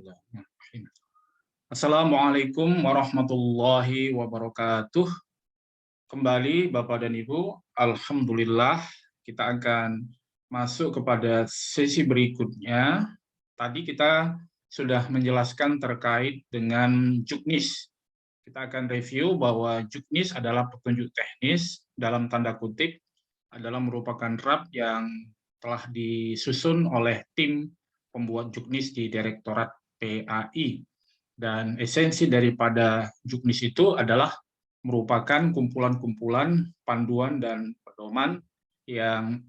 Bismillahirrahmanirrahim. Assalamualaikum warahmatullahi wabarakatuh. Kembali Bapak dan Ibu, alhamdulillah kita akan masuk kepada sesi berikutnya. Tadi kita sudah menjelaskan terkait dengan juknis. Kita akan review bahwa juknis adalah petunjuk teknis dalam tanda kutip adalah merupakan draft yang telah disusun oleh tim pembuat juknis di Direktorat PAI. Dan esensi daripada juknis itu adalah merupakan kumpulan-kumpulan panduan dan pedoman yang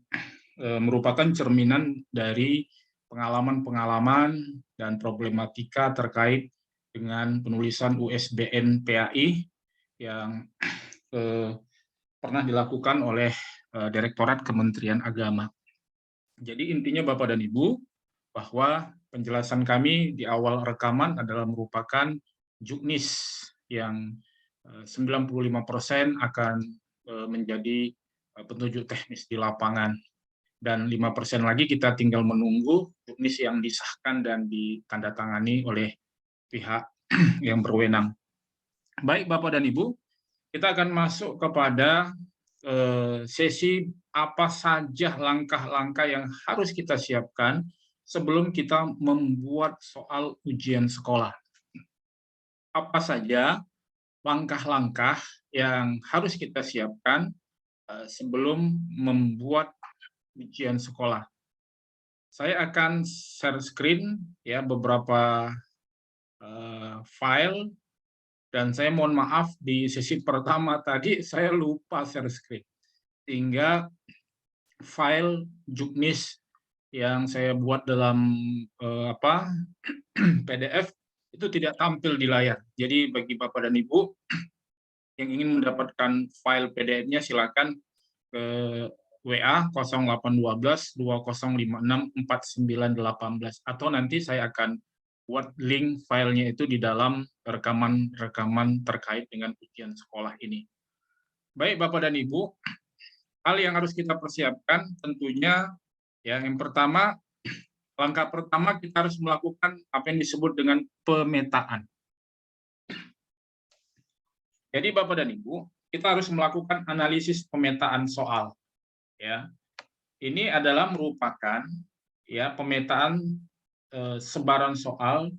merupakan cerminan dari pengalaman-pengalaman dan problematika terkait dengan penulisan USBN PAI yang pernah dilakukan oleh Direktorat Kementerian Agama. Jadi intinya Bapak dan Ibu, bahwa penjelasan kami di awal rekaman adalah merupakan juknis yang 95% akan menjadi petunjuk teknis di lapangan. Dan 5% lagi kita tinggal menunggu juknis yang disahkan dan ditandatangani oleh pihak yang berwenang. Baik Bapak dan Ibu, kita akan masuk kepada sesi apa saja langkah-langkah yang harus kita siapkan sebelum kita membuat soal ujian sekolah. Apa saja langkah-langkah yang harus kita siapkan sebelum membuat ujian sekolah. Saya akan share screen ya beberapa file, dan saya mohon maaf di sesi pertama tadi saya lupa share screen, sehingga file juknis yang saya buat dalam PDF itu tidak tampil di layar. Jadi bagi Bapak dan Ibu yang ingin mendapatkan file PDF-nya silakan ke WA 0812 2056 4918, atau nanti saya akan buat link filenya itu di dalam rekaman-rekaman terkait dengan ujian sekolah ini. Baik Bapak dan Ibu, hal yang harus kita persiapkan tentunya ya, yang pertama, langkah pertama kita harus melakukan apa yang disebut dengan pemetaan. Jadi Bapak dan Ibu, kita harus melakukan analisis pemetaan soal. Ya, ini adalah merupakan ya pemetaan sebaran soal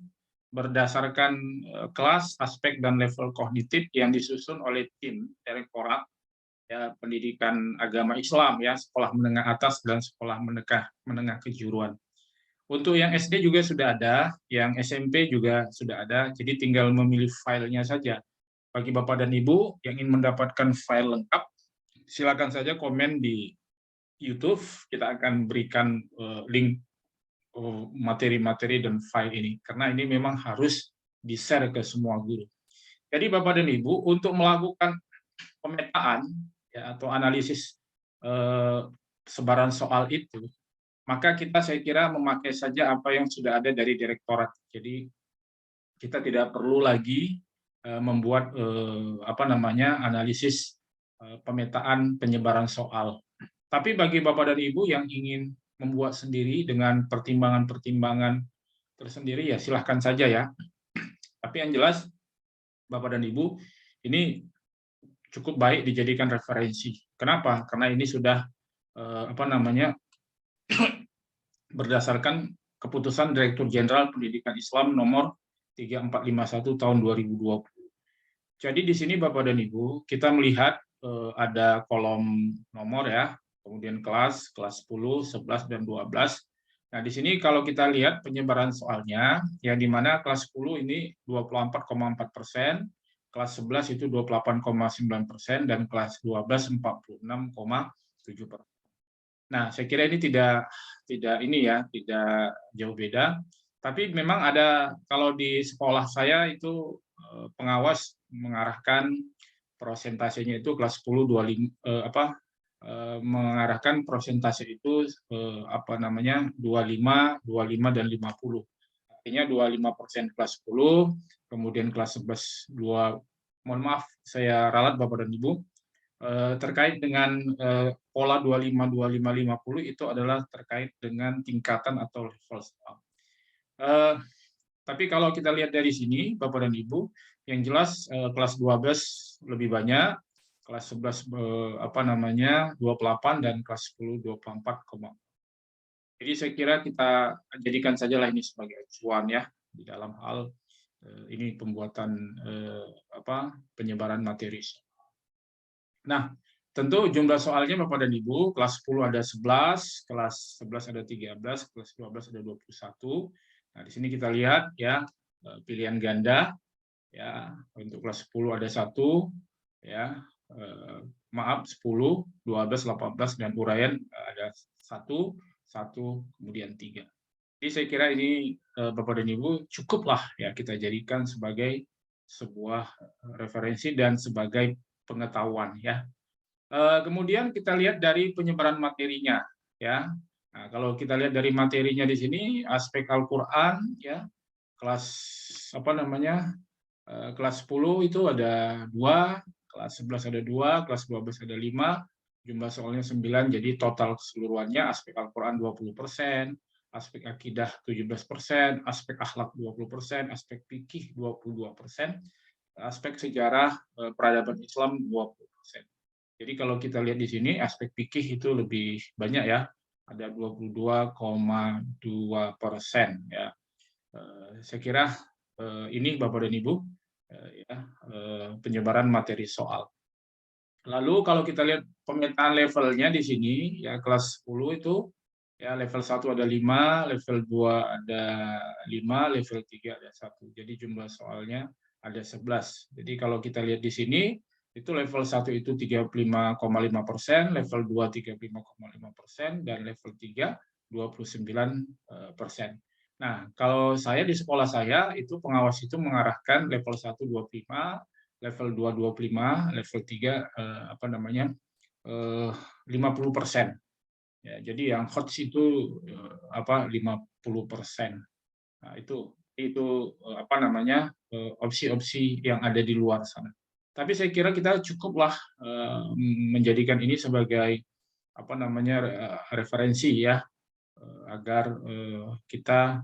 berdasarkan kelas, aspek, dan level kognitif yang disusun oleh tim Direktorat ya Pendidikan Agama Islam ya, sekolah menengah atas dan sekolah menengah kejuruan. Untuk yang SD juga sudah ada, yang SMP juga sudah ada, jadi tinggal memilih filenya saja. Bagi Bapak dan Ibu yang ingin mendapatkan file lengkap, silakan saja komen di YouTube, kita akan berikan link materi-materi dan file ini, karena ini memang harus di-share ke semua guru. Jadi Bapak dan Ibu, untuk melakukan pemetaan ya, atau analisis sebaran soal itu, maka saya kira memakai saja apa yang sudah ada dari Direktorat. Jadi kita tidak perlu lagi membuat analisis pemetaan penyebaran soal. Tapi bagi Bapak dan Ibu yang ingin membuat sendiri dengan pertimbangan-pertimbangan tersendiri, ya silahkan saja ya. Tapi yang jelas Bapak dan Ibu, ini cukup baik dijadikan referensi. Kenapa? Karena ini sudah berdasarkan keputusan Direktur Jenderal Pendidikan Islam nomor 3451 tahun 2020. Jadi di sini Bapak dan Ibu, kita melihat ada kolom nomor ya, kemudian kelas 10, 11, dan 12. Nah, di sini kalau kita lihat penyebaran soalnya, yang di mana kelas 10 ini 24,4%, kelas 11 itu 28,9%, dan kelas 12 46,7%. Nah, saya kira ini tidak jauh beda. Tapi memang ada, kalau di sekolah saya itu pengawas mengarahkan prosentasenya itu kelas 10 mengarahkan prosentase itu 25, 25 dan 50. Artinya 25% kelas 10, kemudian kelas 11 mohon maaf saya ralat Bapak dan Ibu, terkait dengan pola 25, 25, 50 itu adalah terkait dengan tingkatan atau level soal. Tapi kalau kita lihat dari sini, Bapak dan Ibu, yang jelas kelas 12 lebih banyak, kelas 11 28 dan kelas 10 24. Jadi saya kira kita jadikan sajalah ini sebagai acuan ya di dalam hal ini pembuatan penyebaran materi. Nah, tentu jumlah soalnya Bapak dan Ibu, kelas 10 ada 11, kelas 11 ada 13, kelas 12 ada 21. Nah, di sini kita lihat ya pilihan ganda ya, untuk kelas 10 ada 1 ya. Maaf 10, 12, 18 dan uraian ada 1, kemudian 3. Jadi saya kira ini Bapak dan Ibu cukuplah ya kita jadikan sebagai sebuah referensi dan sebagai pengetahuan ya. Kemudian kita lihat dari penyebaran materinya ya. Nah, kalau kita lihat dari materinya di sini aspek Al-Qur'an ya, kelas kelas 10 itu ada 2, kelas 11 ada 2, kelas 12 ada 5, jumlah soalnya 9, jadi total keseluruhannya aspek Al-Qur'an 20%, aspek akidah 17%, aspek akhlak 20%, aspek fikih 22%, aspek sejarah peradaban Islam 20%. Jadi kalau kita lihat di sini aspek fikih itu lebih banyak ya, ada 22,2% ya. Saya kira ini Bapak dan Ibu penyebaran materi soal. Lalu kalau kita lihat pemetaan levelnya di sini ya kelas 10 itu ya level 1 ada 5, level 2 ada 5, level 3 ada 1. Jadi jumlah soalnya ada 11. Jadi kalau kita lihat di sini itu level 1 itu 35,5%, level 2 35,5%, dan level 3 29%. Nah, kalau saya di sekolah saya itu pengawas itu mengarahkan level 1 25, level 2 25, level 3 50%. Ya, jadi yang hot itu 50%. Nah, itu opsi-opsi yang ada di luar sana. Tapi saya kira kita cukuplah menjadikan ini sebagai referensi ya, agar kita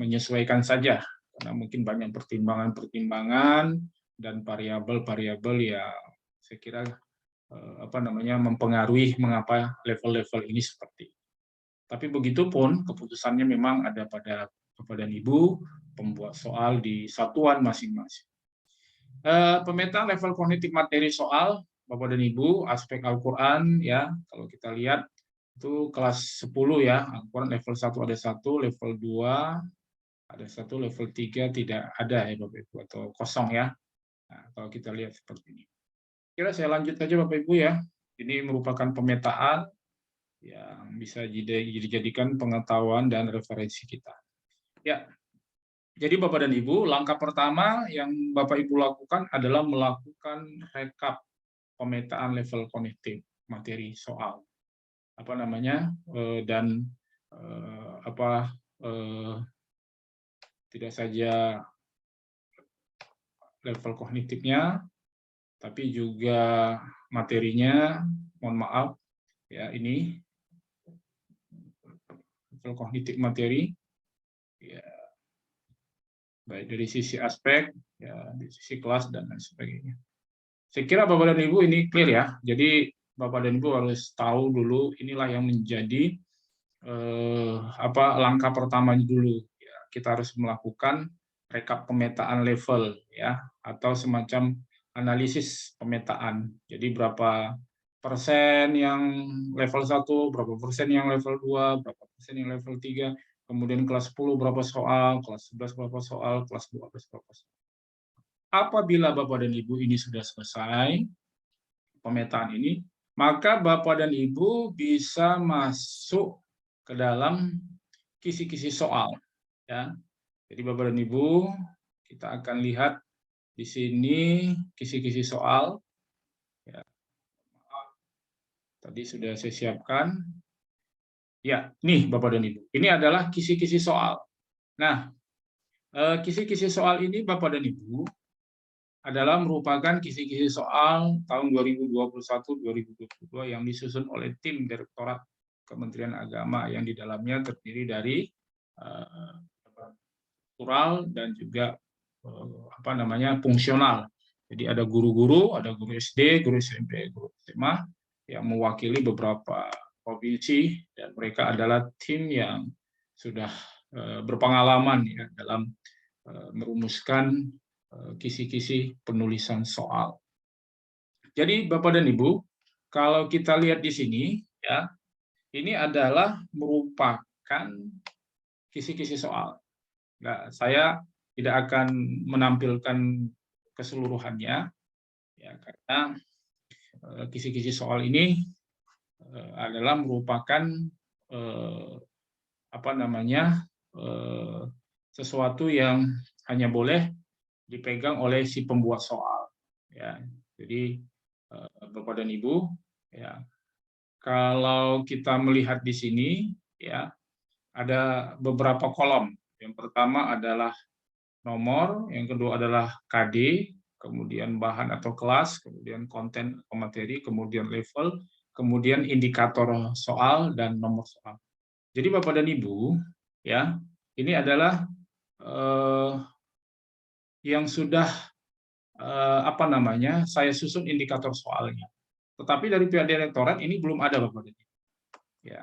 menyesuaikan saja, karena mungkin banyak pertimbangan-pertimbangan dan variabel-variabel ya saya kira mempengaruhi mengapa level-level ini seperti. Tapi begitupun keputusannya memang ada pada Bapak dan Ibu pembuat soal di satuan masing-masing. Pemetaan level kognitif materi soal Bapak dan Ibu, aspek Al-Qur'an ya, kalau kita lihat itu kelas 10 ya, Al-Qur'an level 1 ada 1, level 2 ada 1, level 3 tidak ada ya Bapak Ibu, atau kosong ya. Nah, kalau kita lihat seperti ini. Kira saya lanjut aja Bapak Ibu ya. Ini merupakan pemetaan yang bisa dijadikan pengetahuan dan referensi kita. Ya, jadi Bapak dan Ibu, langkah pertama yang Bapak Ibu lakukan adalah melakukan rekap pemetaan level kognitif materi soal. Tidak saja level kognitifnya, tapi juga materinya. Mohon maaf, ya ini level kognitif materi. Ya, baik dari sisi aspek, ya, dari sisi kelas dan lain sebagainya. Saya kira Bapak dan Ibu ini clear ya. Jadi Bapak dan Ibu harus tahu dulu inilah yang menjadi langkah pertama dulu. Ya, kita harus melakukan rekap pemetaan level ya, atau semacam analisis pemetaan. Jadi berapa persen yang level 1, berapa persen yang level 2, berapa persen yang level 3, kemudian kelas 10 berapa soal, kelas 11 berapa soal, kelas 12 berapa soal. Apabila Bapak dan Ibu ini sudah selesai pemetaan ini, maka Bapak dan Ibu bisa masuk ke dalam kisi-kisi soal. Ya. Jadi Bapak dan Ibu, kita akan lihat di sini kisi-kisi soal. Ya. Tadi sudah saya siapkan. Ya, nih Bapak dan Ibu. Ini adalah kisi-kisi soal. Nah, kisi-kisi soal ini Bapak dan Ibu adalah merupakan kisi-kisi soal tahun 2021-2022 yang disusun oleh tim Direktorat Kementerian Agama yang di dalamnya terdiri dari struktural dan juga fungsional. Jadi ada guru-guru, ada guru SD, guru SMP, guru SMA yang mewakili beberapa provinsi, dan mereka adalah tim yang sudah berpengalaman ya dalam merumuskan kisi-kisi penulisan soal. Jadi Bapak dan Ibu, kalau kita lihat di sini ya, ini adalah merupakan kisi-kisi soal. Nah, saya tidak akan menampilkan keseluruhannya ya, karena kisi-kisi soal ini adalah merupakan sesuatu yang hanya boleh dipegang oleh si pembuat soal ya. Jadi Bapak dan Ibu ya, kalau kita melihat di sini ya, ada beberapa kolom. Yang pertama adalah nomor, yang kedua adalah KD, kemudian bahan atau kelas, kemudian konten atau materi, kemudian level, kemudian indikator soal dan nomor soal. Jadi Bapak dan Ibu ya, ini adalah yang sudah saya susun indikator soalnya. Tetapi dari pihak direktorat ini belum ada Bapak dan Ibu. Ya,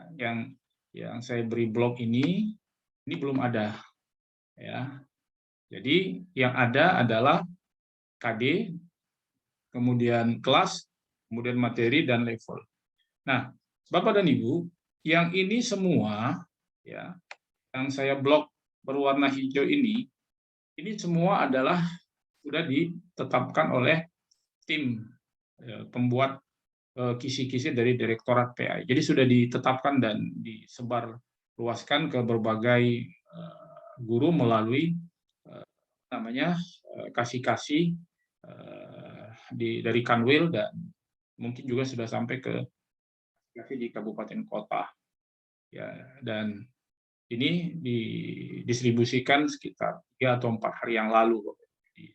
yang saya beri blok ini belum ada ya. Jadi yang ada adalah KD, kemudian kelas, kemudian materi dan level. Nah, Bapak dan Ibu, yang ini semua ya, yang saya blok berwarna hijau ini semua adalah sudah ditetapkan oleh tim pembuat kisi-kisi dari Direktorat PAI. Jadi sudah ditetapkan dan disebar luaskan ke berbagai guru melalui kasih-kasih dari Kanwil, dan mungkin juga sudah sampai ke di kabupaten kota ya, dan ini didistribusikan sekitar 3 atau 4 hari yang lalu, di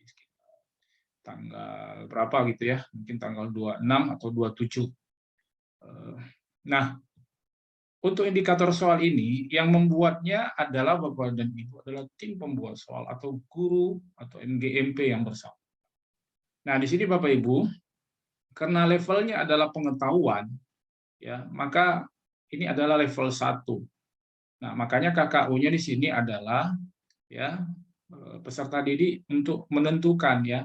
tanggal berapa gitu ya, mungkin tanggal 26 atau 27. Nah, untuk indikator soal ini yang membuatnya adalah Bapak dan Ibu adalah tim pembuat soal atau guru atau MGMP yang bersama. Nah, di sini Bapak Ibu, karena levelnya adalah pengetahuan ya, maka ini adalah level 1. Nah, makanya KKU-nya di sini adalah ya, peserta didik untuk menentukan ya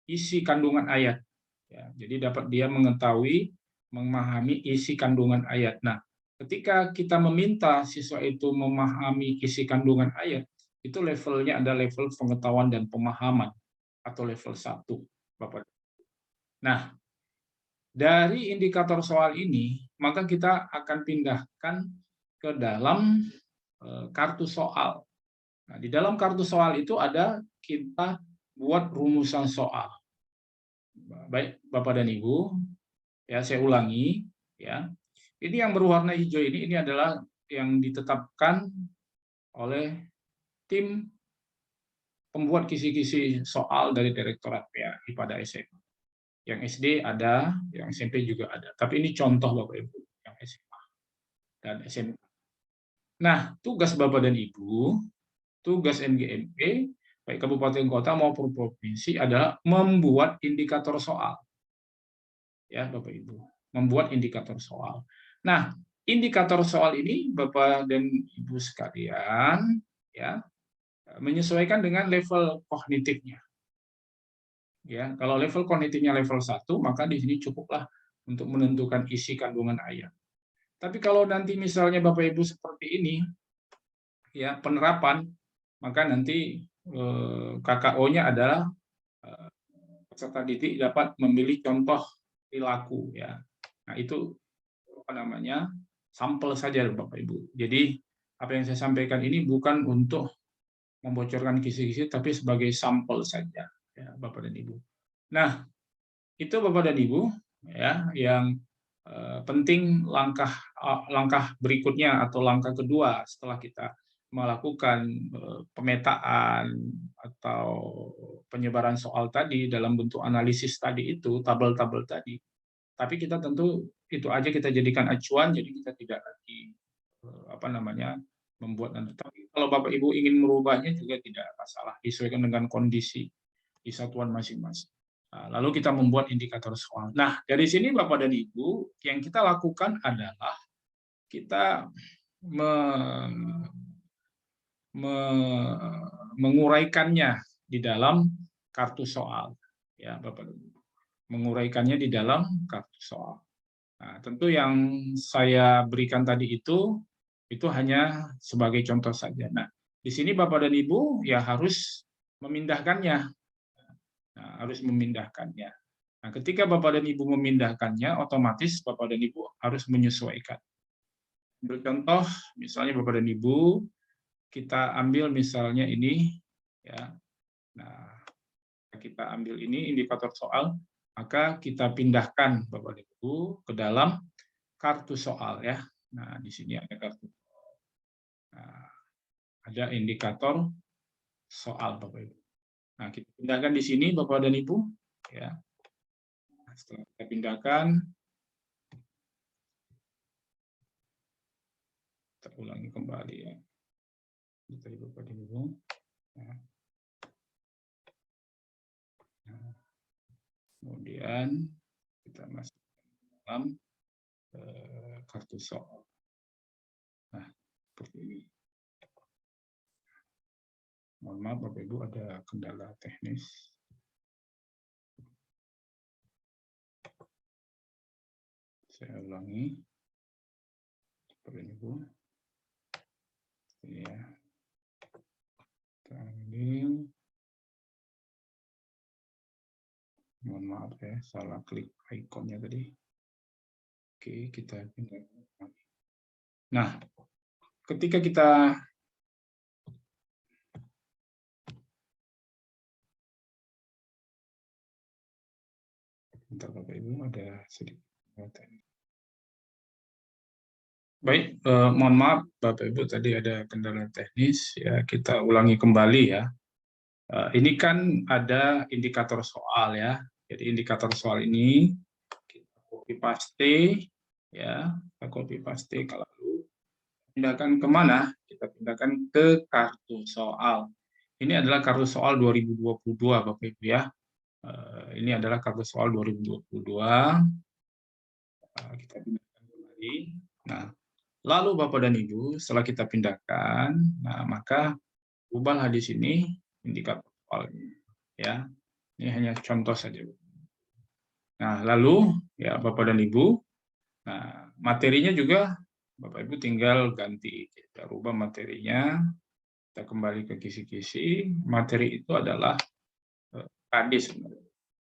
isi kandungan ayat. Ya, jadi dapat dia mengetahui, memahami isi kandungan ayat. Nah, ketika kita meminta siswa itu memahami isi kandungan ayat, itu levelnya ada level pengetahuan dan pemahaman atau level 1, Bapak. Nah, dari indikator soal ini, maka kita akan pindahkan ke dalam kartu soal. Nah, di dalam kartu soal itu ada kita buat rumusan soal. Baik Bapak dan Ibu, ya saya ulangi ya. Ini yang berwarna hijau ini adalah yang ditetapkan oleh tim pembuat kisi-kisi soal dari Direktorat PAI pada SMA. Yang SD ada, yang SMP juga ada. Tapi ini contoh Bapak Ibu yang SMA dan SMA. Nah, tugas Bapak dan Ibu, tugas MGMP, baik kabupaten kota maupun provinsi adalah membuat indikator soal. Ya, Bapak Ibu, membuat indikator soal. Nah, indikator soal ini Bapak dan Ibu sekalian ya, menyesuaikan dengan level kognitifnya. Ya, kalau level kognitifnya level 1, maka di sini cukuplah untuk menentukan isi kandungan ayat. Tapi kalau nanti misalnya Bapak Ibu seperti ini, ya penerapan, maka nanti KKO-nya adalah peserta didik dapat memilih contoh perilaku ya. Nah, itu sampel saja Bapak Ibu. Jadi apa yang saya sampaikan ini bukan untuk membocorkan kisi-kisi, tapi sebagai sampel saja ya Bapak dan Ibu. Nah, itu Bapak dan Ibu ya yang penting langkah berikutnya atau langkah kedua setelah kita melakukan pemetaan atau penyebaran soal tadi dalam bentuk analisis tadi itu, tabel-tabel tadi. Tapi kita tentu itu aja kita jadikan acuan, jadi kita tidak lagi membuat. Tapi kalau Bapak Ibu ingin merubahnya juga tidak masalah, disesuaikan dengan kondisi di satuan masing-masing. Nah, lalu kita membuat indikator soal. Nah, dari sini Bapak dan Ibu, yang kita lakukan adalah kita menguraikannya di dalam kartu soal, ya Bapak dan Ibu. Menguraikannya di dalam kartu soal. Nah, tentu yang saya berikan tadi itu hanya sebagai contoh saja. Nah, di sini Bapak dan Ibu ya harus memindahkannya. Nah, harus memindahkannya. Nah, ketika Bapak dan Ibu memindahkannya, otomatis Bapak dan Ibu harus menyesuaikan. Bercontoh, misalnya Bapak dan Ibu, kita ambil misalnya ini, ya. Nah, kita ambil ini indikator soal, maka kita pindahkan Bapak dan Ibu ke dalam kartu soal, ya. Nah, di sini ada kartu. Nah, ada indikator soal Bapak Ibu. Nah, kita pindahkan di sini Bapak dan Ibu, ya. Nah, setelah kita pindahkan, kita ulangi kembali, ya. Tadi Bapak dan Ibu. Nah, kemudian kita masukkan dalam kartu soal. Nah, seperti ini. Mohon maaf Bapak Ibu, ada kendala teknis. Saya ulangi. Bapak Ibu. Ini ya. Kita ambil. Mohon maaf ya, salah klik ikonnya tadi. Oke, kita pindahkan. Nah, ketika kita bentar Bapak Ibu, ada sedikit. Baik, mohon maaf Bapak Ibu, tadi ada kendala teknis, ya kita ulangi kembali ya. Ini kan ada indikator soal ya. Jadi indikator soal ini kita copy paste ya, kita copy paste, kalau pindahkan kemana? Kita pindahkan ke kartu soal. Ini adalah kartu soal 2022 Bapak Ibu ya. Ini adalah kartu soal 2022. Kita pindahkan kembali. Nah, lalu Bapak dan Ibu, setelah kita pindahkan, nah maka ubahlah di sini indikator soalnya, ya. Ini hanya contoh saja. Nah, lalu ya Bapak dan Ibu, nah materinya juga Bapak Ibu tinggal ganti, kita rubah materinya, kita kembali ke kisi-kisi. Materi itu adalah tadi sebenarnya,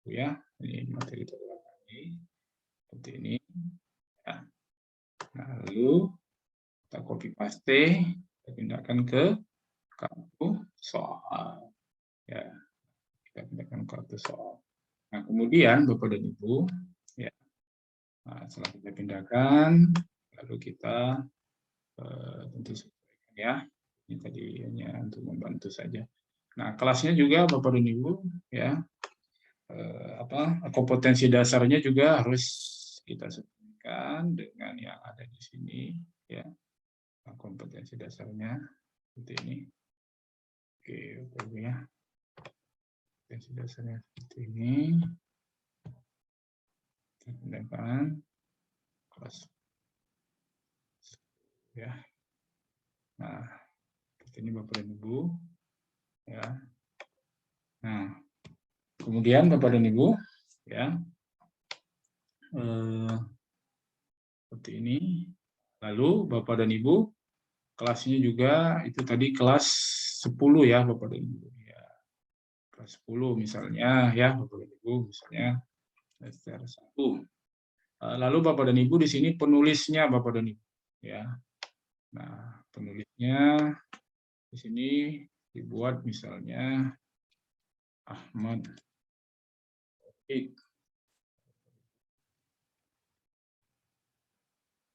ya. Ini materi itu adalah tadi, seperti ini. Ya. Nah, lalu kita copy paste, kita pindahkan ke kartu soal. Ya, kita pindahkan kartu soal. Nah, kemudian Bapak dan Ibu, ya, nah, setelah kita pindahkan, lalu kita tentu sesuaikan ya. Ini tadi hanya untuk membantu saja. Nah, kelasnya juga Bapak dan Ibu, ya, kompetensi dasarnya juga harus kita sesuaikan dengan yang ada di sini, ya. Nah, kompetensi dasarnya seperti ini. Oke, Bapak Ibu ya. Kompetensi dasarnya seperti ini. Tindakan kelas ya. Nah, seperti ini Bapak dan Ibu ya. Nah, kemudian Bapak dan Ibu ya, seperti ini. Lalu Bapak dan Ibu, kelasnya juga itu tadi kelas 10 ya Bapak dan Ibu ya. Kelas 10 misalnya ya Bapak dan Ibu, misalnya semester 1. Lalu Bapak dan Ibu di sini penulisnya Bapak dan Ibu ya. Nah, penulisnya di sini dibuat misalnya Ahmad.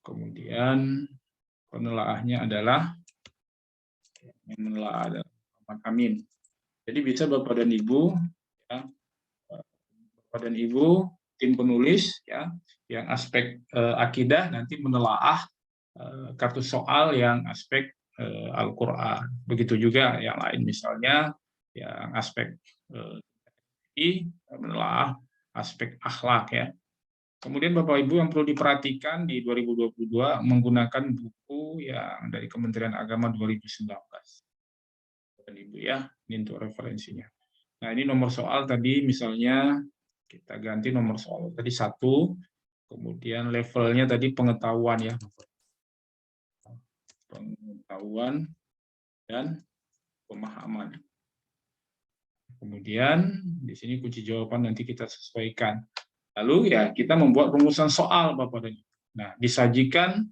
Kemudian penelaahnya adalah yang menelaah adalah Ahmad Amin. Jadi bisa Bapak dan Ibu ya, Bapak dan Ibu tim penulis ya, yang aspek akidah nanti menelaah kartu soal yang aspek Al-Qur'an. Begitu juga yang lain, misalnya yang aspek menelaah aspek akhlak ya. Kemudian Bapak Ibu yang perlu diperhatikan di 2022 menggunakan buku yang dari Kementerian Agama 2019. Bapak Ibu ya, ini untuk referensinya. Nah, ini nomor soal tadi misalnya kita ganti nomor soal tadi 1, kemudian levelnya tadi pengetahuan ya. Pengetahuan dan pemahaman. Kemudian di sini kunci jawaban nanti kita sesuaikan. Lalu ya kita membuat rumusan soal Bapak dan Ibu. Nah, disajikan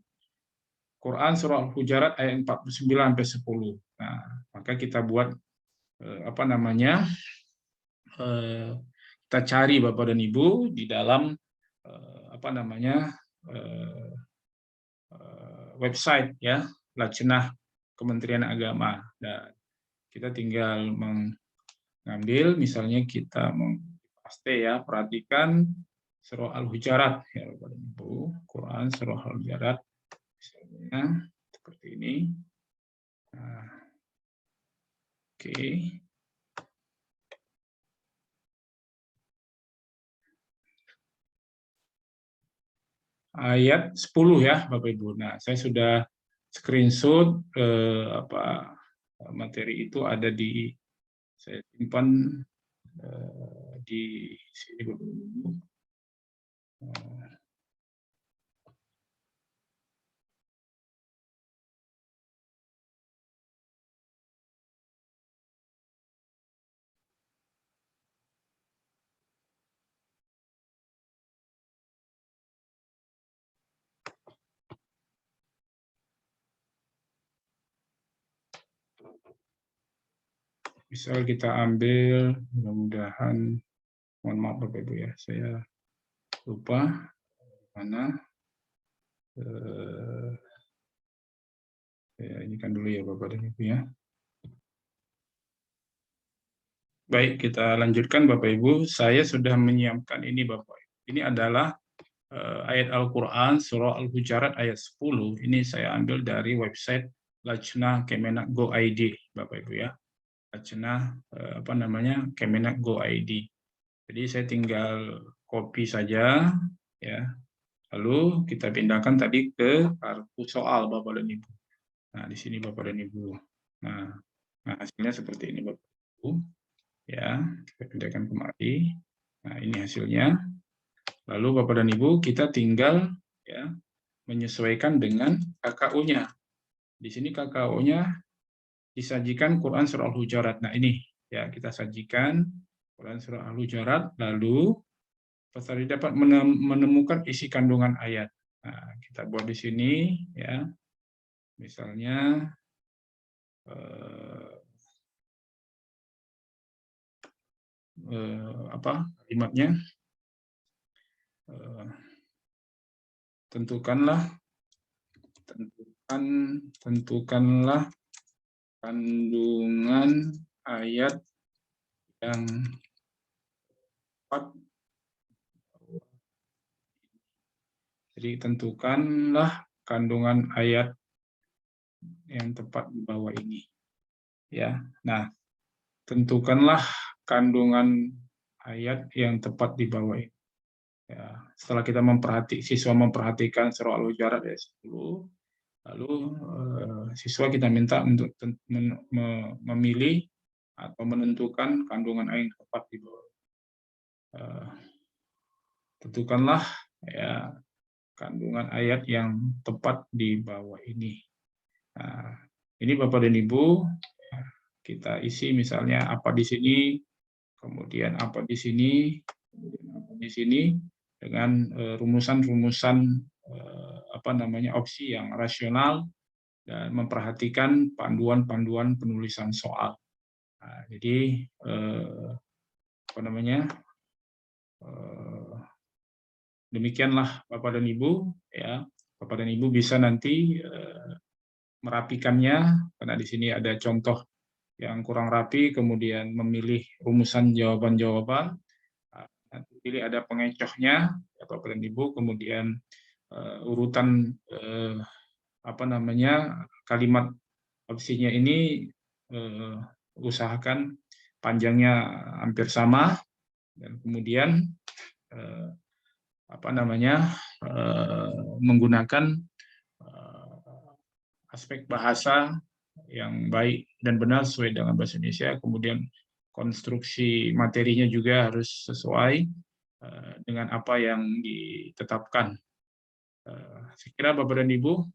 Quran surah Al-Hujarat ayat 49 sampai 10. Nah, maka kita buat apa namanya? Kita cari Bapak dan Ibu di dalam apa namanya? Website ya, Lajnah Kementerian Agama. Dan kita tinggal mengambil misalnya kita paste ya, perhatikan surah Al-Hujarat ya Bapak dan Ibu, Quran surah Al-Hujarat misalnya seperti ini. Nah, oke. Ayat 10 ya Bapak Ibu. Nah, saya sudah screenshot materi itu ada di saya simpan di sini Bapak Ibu. Misal kita ambil, mudah-mudahan, mohon maaf Bapak Ibu ya, saya lupa mana. Saya inikan dulu ya Bapak dan Ibu ya. Baik, kita lanjutkan Bapak Ibu. Saya sudah menyiapkan ini Bapak Ibu. Ini adalah ayat Al-Quran surah Al-Hujarat ayat 10. Ini saya ambil dari website Lajnah Kemenak Go ID Bapak Ibu ya. Lajnah apa namanya? Kemenak Go ID. Jadi saya tinggal copy saja ya. Lalu kita pindahkan tadi ke kartu soal Bapak dan Ibu. Nah, di sini Bapak dan Ibu. Nah, hasilnya seperti ini Bapak Ibu. Ya, kita pindahkan kemari. Nah, ini hasilnya. Lalu Bapak dan Ibu, kita tinggal ya menyesuaikan dengan KKU-nya. Di sini KKU-nya disajikan Quran surah Al-Hujarat. Nah, ini ya kita sajikan Quran surah Al-Hujarat, lalu peserta dapat menemukan isi kandungan ayat. Nah, kita buat di sini ya. Misalnya apa kalimatnya? Tentukanlah kandungan ayat yang tepat. Jadi tentukanlah kandungan ayat yang tepat di bawah ini. Ya. Nah, tentukanlah kandungan ayat yang tepat di bawah ini. Ya, setelah kita siswa memperhatikan surah Al-Hujarat ayat 10, lalu siswa kita minta untuk memilih atau menentukan kandungan ayat yang tepat di bawah. Tentukanlah ya kandungan ayat yang tepat di bawah ini. Nah, ini Bapak dan Ibu, kita isi misalnya apa di sini, kemudian apa di sini, kemudian apa di sini, dengan rumusan-rumusan apa namanya opsi yang rasional dan memperhatikan panduan-panduan penulisan soal. Nah, jadi apa namanya demikianlah Bapak dan Ibu ya. Bapak dan Ibu bisa nanti merapikannya karena di sini ada contoh yang kurang rapi, kemudian memilih rumusan jawaban-jawaban. Nanti pilih ada pengecohnya ya Bapak dan Ibu, kemudian urutan kalimat opsinya ini usahakan panjangnya hampir sama, dan kemudian menggunakan aspek bahasa yang baik dan benar sesuai dengan bahasa Indonesia, kemudian konstruksi materinya juga harus sesuai dengan apa yang ditetapkan. Saya kira Bapak dan Ibu,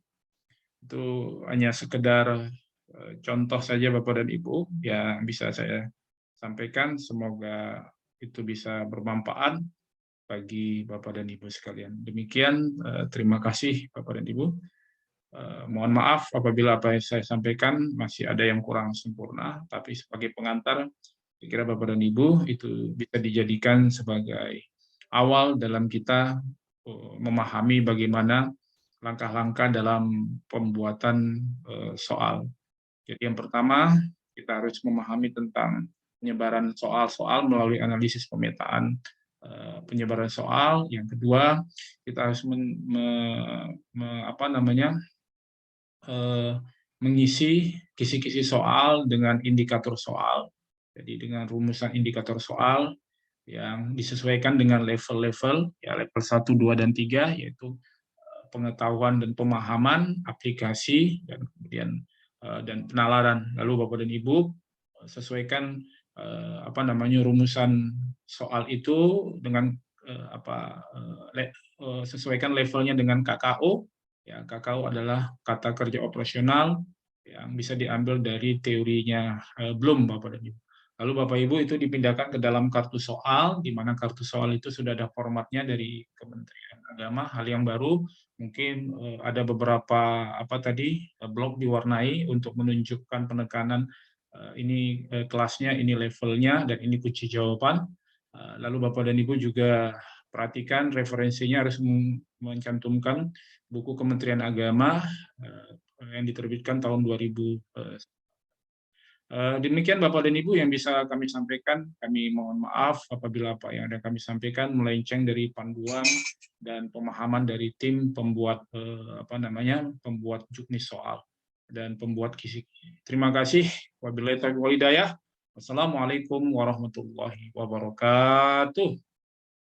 itu hanya sekedar contoh saja Bapak dan Ibu yang bisa saya sampaikan. Semoga itu bisa bermanfaat bagi Bapak dan Ibu sekalian. Demikian, terima kasih Bapak dan Ibu. Mohon maaf apabila apa yang saya sampaikan masih ada yang kurang sempurna, tapi sebagai pengantar, saya kira Bapak dan Ibu itu bisa dijadikan sebagai awal dalam kita memahami bagaimana langkah-langkah dalam pembuatan soal. Jadi yang pertama, kita harus memahami tentang penyebaran soal-soal melalui analisis pemetaan penyebaran soal. Yang kedua, kita harus mengisi kisi-kisi soal dengan indikator soal. Jadi dengan rumusan indikator soal yang disesuaikan dengan level-level, ya level 1, 2, dan 3, yaitu pengetahuan dan pemahaman, aplikasi, dan kemudian dan penalaran. Lalu Bapak dan Ibu sesuaikan rumusan soal itu dengan sesuaikan levelnya dengan KKO. Ya, KKO adalah kata kerja operasional yang bisa diambil dari teorinya Bloom, Bapak dan Ibu. Lalu Bapak Ibu itu dipindahkan ke dalam kartu soal, di mana kartu soal itu sudah ada formatnya dari Kementerian Agama. Hal yang baru mungkin ada beberapa blok diwarnai untuk menunjukkan penekanan ini kelasnya, ini levelnya, dan ini kunci jawaban. Lalu Bapak dan Ibu juga perhatikan referensinya harus mencantumkan buku Kementerian Agama yang diterbitkan tahun 2000. Demikian Bapak dan Ibu yang bisa kami sampaikan. Kami mohon maaf apabila apa yang ada kami sampaikan melenceng dari panduan dan pemahaman dari tim pembuat pembuat juknis soal dan pembuat kisi. Terima kasih. Wabillahi taufiq wal hidayah. Wassalamualaikum warahmatullahi wabarakatuh.